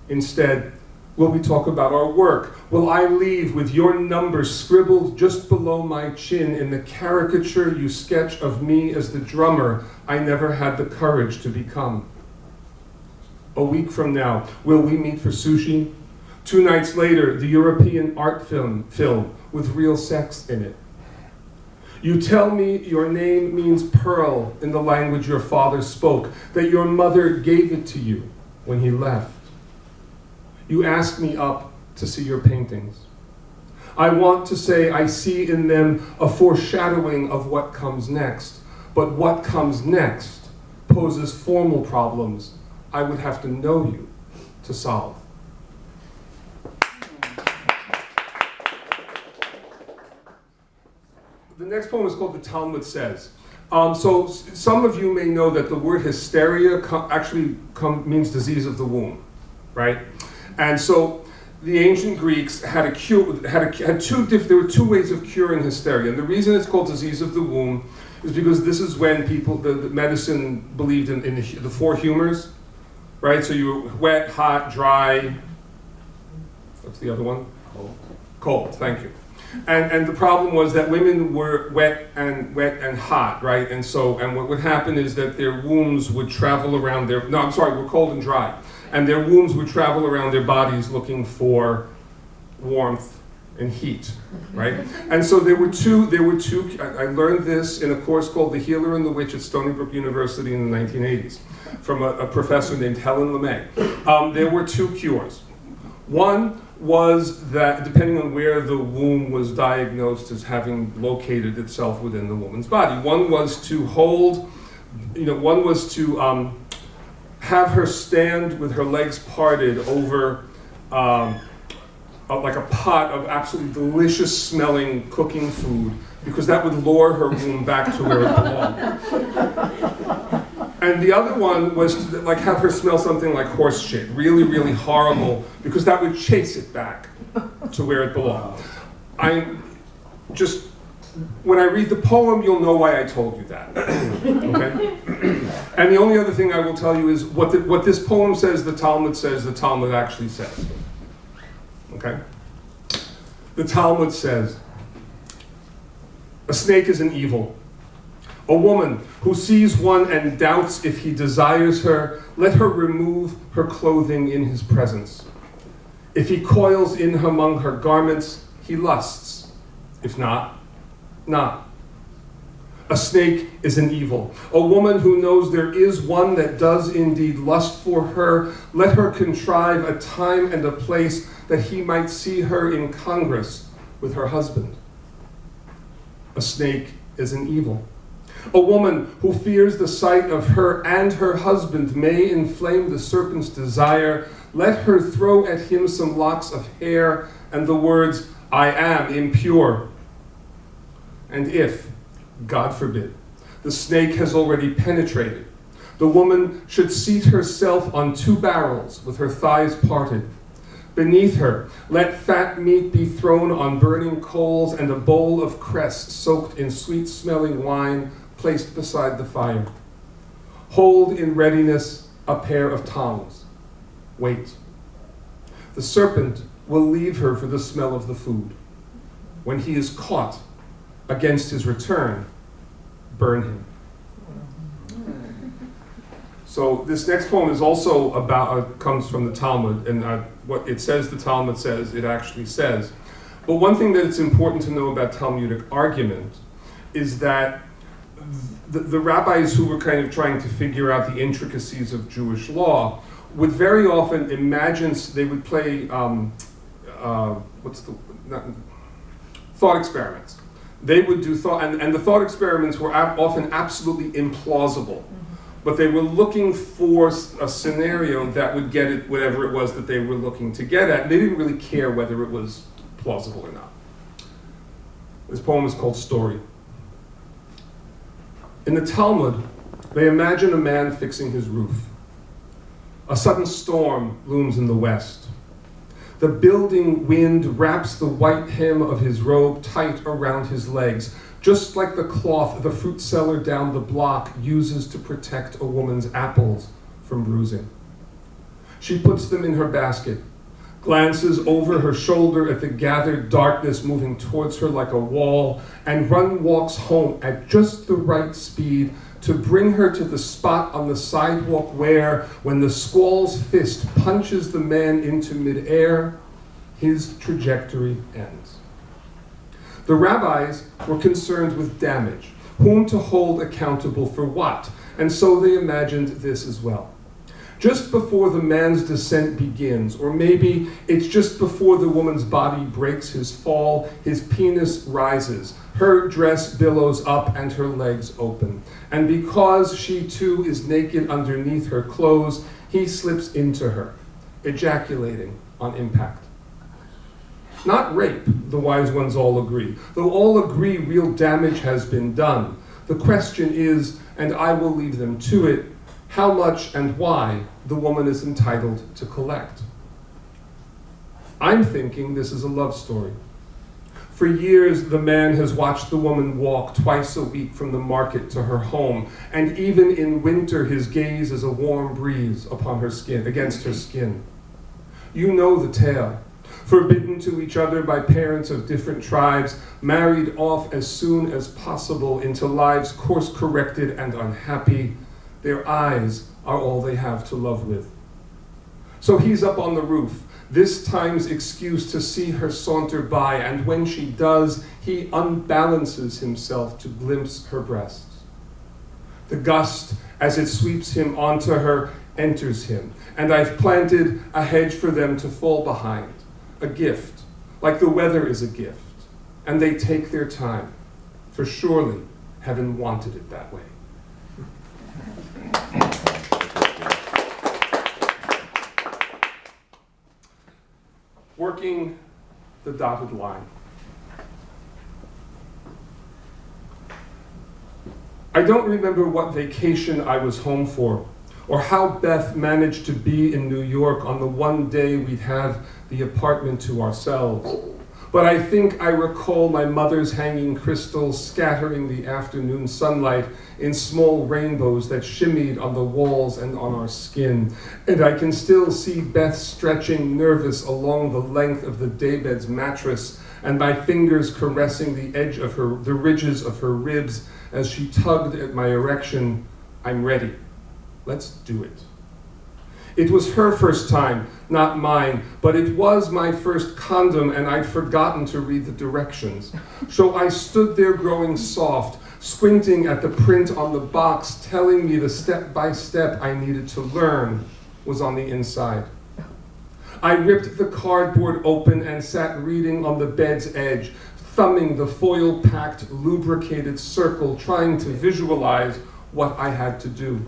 Instead, will we talk about our work? Will I leave with your number scribbled just below my chin in the caricature you sketch of me as the drummer I never had the courage to become? A week from now, will we meet for sushi? 2 nights later, the European art film with real sex in it. You tell me your name means pearl in the language your father spoke, that your mother gave it to you when he left. You ask me up to see your paintings. I want to say I see in them a foreshadowing of what comes next, but what comes next poses formal problems I would have to know you to solve. The next poem is called The Talmud Says. So some of you may know that the word hysteria actually means disease of the womb, right? And so the ancient Greeks had a cure, there were 2 ways of curing hysteria. And the reason it's called disease of the womb is because this is when people, the medicine believed in the 4 humors, right? So you were wet, hot, dry. What's the other one? Cold. Cold, thank you. And the problem was that women were wet and hot, right? And what would happen is that their wombs would travel around were cold and dry. And their wombs would travel around their bodies looking for warmth and heat, right? And so there were two, I learned this in a course called The Healer and the Witch at Stony Brook University in the 1980s from a professor named Helen LeMay. There were 2 cures. One was that, depending on where the womb was diagnosed as having located itself within the woman's body, one was to have her stand with her legs parted over like a pot of absolutely delicious smelling cooking food, because that would lure her womb back to where it belonged. And the other one was to have her smell something like horse shit, really, really horrible, because that would chase it back to where it belonged. When I read the poem, you'll know why I told you that, okay? And the only other thing I will tell you is what this poem says, the Talmud actually says, okay? The Talmud says, a snake is an evil. A woman who sees one and doubts if he desires her, let her remove her clothing in his presence. If he coils in among her garments, he lusts. If not, not. A snake is an evil. A woman who knows there is one that does indeed lust for her, let her contrive a time and a place that he might see her in congress with her husband. A snake is an evil. A woman who fears the sight of her and her husband may inflame the serpent's desire, let her throw at him some locks of hair and the words, I am impure. And if, God forbid, the snake has already penetrated, the woman should seat herself on 2 barrels with her thighs parted. Beneath her, let fat meat be thrown on burning coals and a bowl of cress soaked in sweet-smelling wine placed beside the fire. Hold in readiness a pair of tongs. Wait. The serpent will leave her for the smell of the food. When he is caught, against his return, burn him. So this next poem is also about, comes from the Talmud, and what it says the Talmud says, it actually says. But one thing that it's important to know about Talmudic argument is that the rabbis who were kind of trying to figure out the intricacies of Jewish law would very often imagine, they would play, thought experiments. They would do thought, and the thought experiments were often absolutely implausible. But they were looking for a scenario that would get it, whatever it was that they were looking to get at. They didn't really care whether it was plausible or not. This poem is called Story. In the Talmud, they imagine a man fixing his roof. A sudden storm looms in the west. The building wind wraps the white hem of his robe tight around his legs, just like the cloth the fruit seller down the block uses to protect a woman's apples from bruising. She puts them in her basket, glances over her shoulder at the gathered darkness moving towards her like a wall, and walks home at just the right speed to bring her to the spot on the sidewalk where, when the squall's fist punches the man into midair, his trajectory ends. The rabbis were concerned with damage, whom to hold accountable for what, and so they imagined this as well. Just before the man's descent begins, or maybe it's just before the woman's body breaks his fall, his penis rises, her dress billows up and her legs open. And because she too is naked underneath her clothes, he slips into her, ejaculating on impact. Not rape, the wise ones all agree. Though all agree real damage has been done. The question is, and I will leave them to it, how much and why the woman is entitled to collect. I'm thinking this is a love story. For years, the man has watched the woman walk twice a week from the market to her home, and even in winter, his gaze is a warm breeze upon her skin, against her skin. You know the tale. Forbidden to each other by parents of different tribes, married off as soon as possible into lives course-corrected and unhappy. Their eyes are all they have to love with. So he's up on the roof, this time's excuse to see her saunter by, and when she does, he unbalances himself to glimpse her breasts. The gust, as it sweeps him onto her, enters him, and I've planted a hedge for them to fall behind, a gift, like the weather is a gift, and they take their time, for surely heaven wanted it that way. Working the dotted line. I don't remember what vacation I was home for, or how Beth managed to be in New York on the one day we'd have the apartment to ourselves. But I think I recall my mother's hanging crystals scattering the afternoon sunlight in small rainbows that shimmied on the walls and on our skin. And I can still see Beth stretching nervous along the length of the daybed's mattress and my fingers caressing the edge of the ridges of her ribs as she tugged at my erection. I'm ready. Let's do it. It was her first time, not mine, but it was my first condom, and I'd forgotten to read the directions. So I stood there growing soft, squinting at the print on the box, telling me the step-by-step I needed to learn was on the inside. I ripped the cardboard open and sat reading on the bed's edge, thumbing the foil-packed, lubricated circle, trying to visualize what I had to do.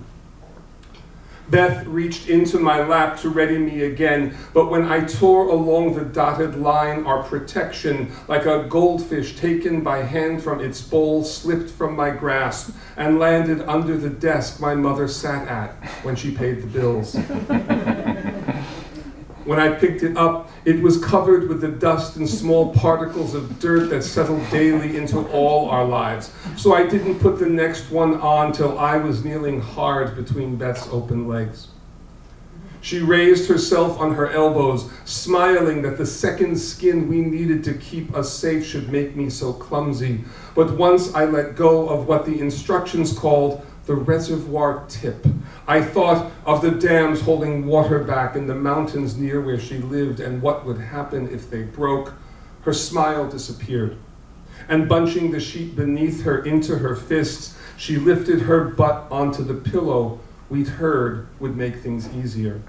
Beth reached into my lap to ready me again, but when I tore along the dotted line, our protection, like a goldfish taken by hand from its bowl, slipped from my grasp and landed under the desk my mother sat at when she paid the bills. When I picked it up, it was covered with the dust and small particles of dirt that settled daily into all our lives. So I didn't put the next one on till I was kneeling hard between Beth's open legs. She raised herself on her elbows, smiling that the second skin we needed to keep us safe should make me so clumsy. But once I let go of what the instructions called the reservoir tip, I thought of the dams holding water back in the mountains near where she lived and what would happen if they broke. Her smile disappeared. And bunching the sheet beneath her into her fists, she lifted her butt onto the pillow we'd heard would make things easier.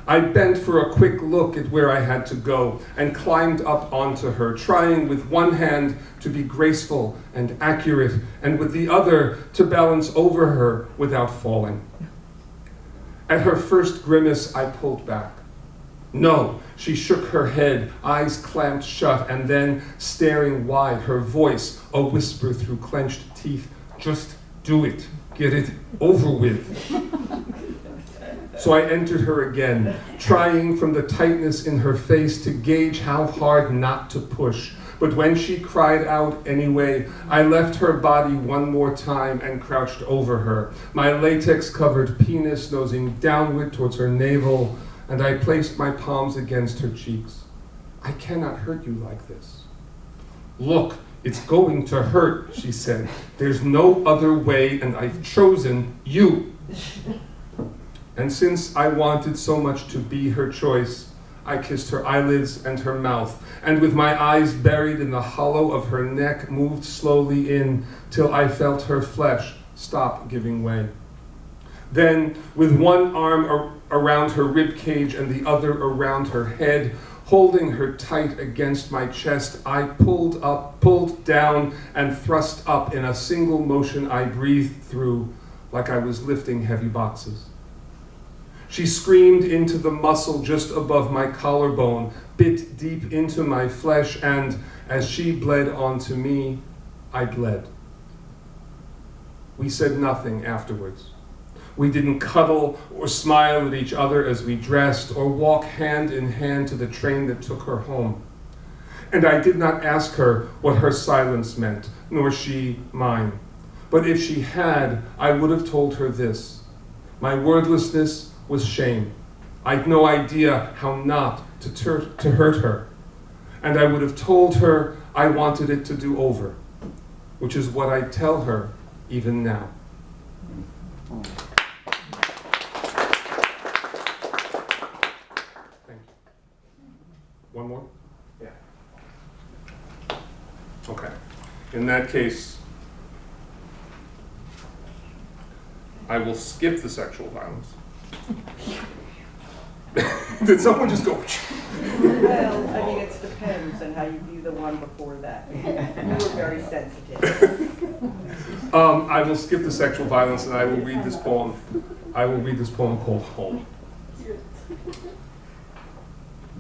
I bent for a quick look at where I had to go and climbed up onto her, trying with one hand to be graceful and accurate, and with the other to balance over her without falling. At her first grimace, I pulled back. No, she shook her head, eyes clamped shut, and then, staring wide, her voice a whisper through clenched teeth, "Just do it, get it over with." So I entered her again, trying from the tightness in her face to gauge how hard not to push. But when she cried out anyway, I left her body one more time and crouched over her, my latex-covered penis nosing downward towards her navel, and I placed my palms against her cheeks. "I cannot hurt you like this." "Look, it's going to hurt," she said. "There's no other way, and I've chosen you." And since I wanted so much to be her choice, I kissed her eyelids and her mouth, and with my eyes buried in the hollow of her neck, moved slowly in till I felt her flesh stop giving way. Then, with one arm around her rib cage and the other around her head, holding her tight against my chest, I pulled up, pulled down, and thrust up in a single motion I breathed through like I was lifting heavy boxes. She screamed into the muscle just above my collarbone, bit deep into my flesh, and as she bled onto me, I bled. We said nothing afterwards. We didn't cuddle or smile at each other as we dressed or walk hand in hand to the train that took her home. And I did not ask her what her silence meant, nor she mine. But if she had, I would have told her this. My wordlessness was shame. I'd no idea how not to hurt her. And I would have told her I wanted it to do over, which is what I tell her even now. Thank you. One more? Yeah. Okay. In that case, I will skip the sexual violence. Did someone just go? Well, I mean, it depends on how you view the one before that. You were very sensitive. I will skip the sexual violence and I will read this poem. I will read this poem called Home.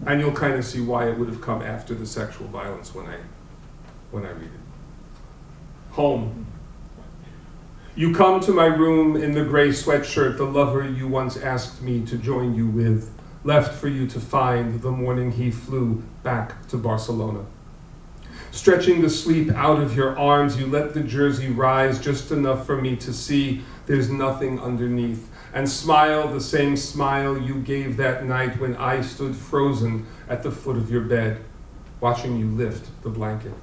And you'll kind of see why it would have come after the sexual violence when I read it. Home. You come to my room in the gray sweatshirt the lover you once asked me to join you with, left for you to find the morning he flew back to Barcelona. Stretching the sleep out of your arms, you let the jersey rise just enough for me to see there's nothing underneath, and smile the same smile you gave that night when I stood frozen at the foot of your bed. watching you lift the blanket.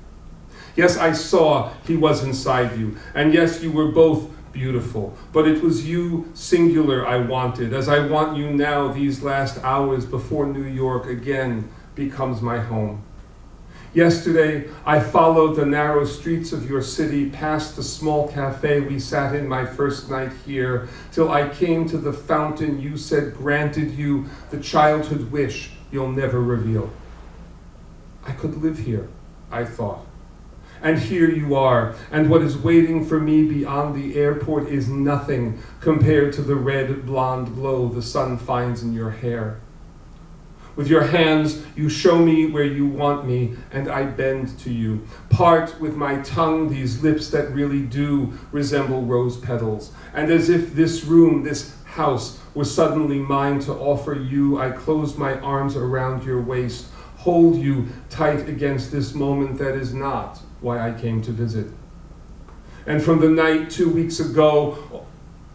Yes, I saw he was inside you, and yes, you were both beautiful, but it was you, singular, I wanted, as I want you now these last hours before New York again becomes my home. Yesterday, I followed the narrow streets of your city past the small cafe we sat in my first night here, till I came to the fountain you said granted you the childhood wish you'll never reveal. I could live here, I thought. And here you are, and what is waiting for me beyond the airport is nothing compared to the red blonde glow the sun finds in your hair. With your hands, you show me where you want me, and I bend to you. Part with my tongue these lips that really do resemble rose petals. And as if this room, this house, were suddenly mine to offer you, I close my arms around your waist, hold you tight against this moment that is not why I came to visit. And from the night 2 weeks ago,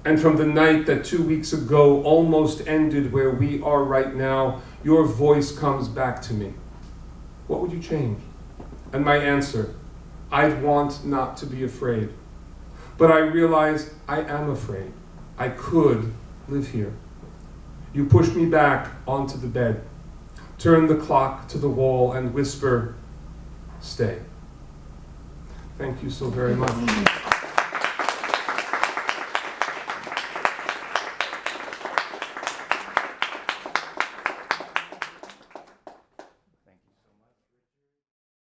and from the night that 2 weeks ago almost ended where we are right now, your voice comes back to me. What would you change? And my answer, I'd want not to be afraid. But I realize I am afraid. I could live here. You push me back onto the bed, turn the clock to the wall and whisper, stay. Thank you so very much.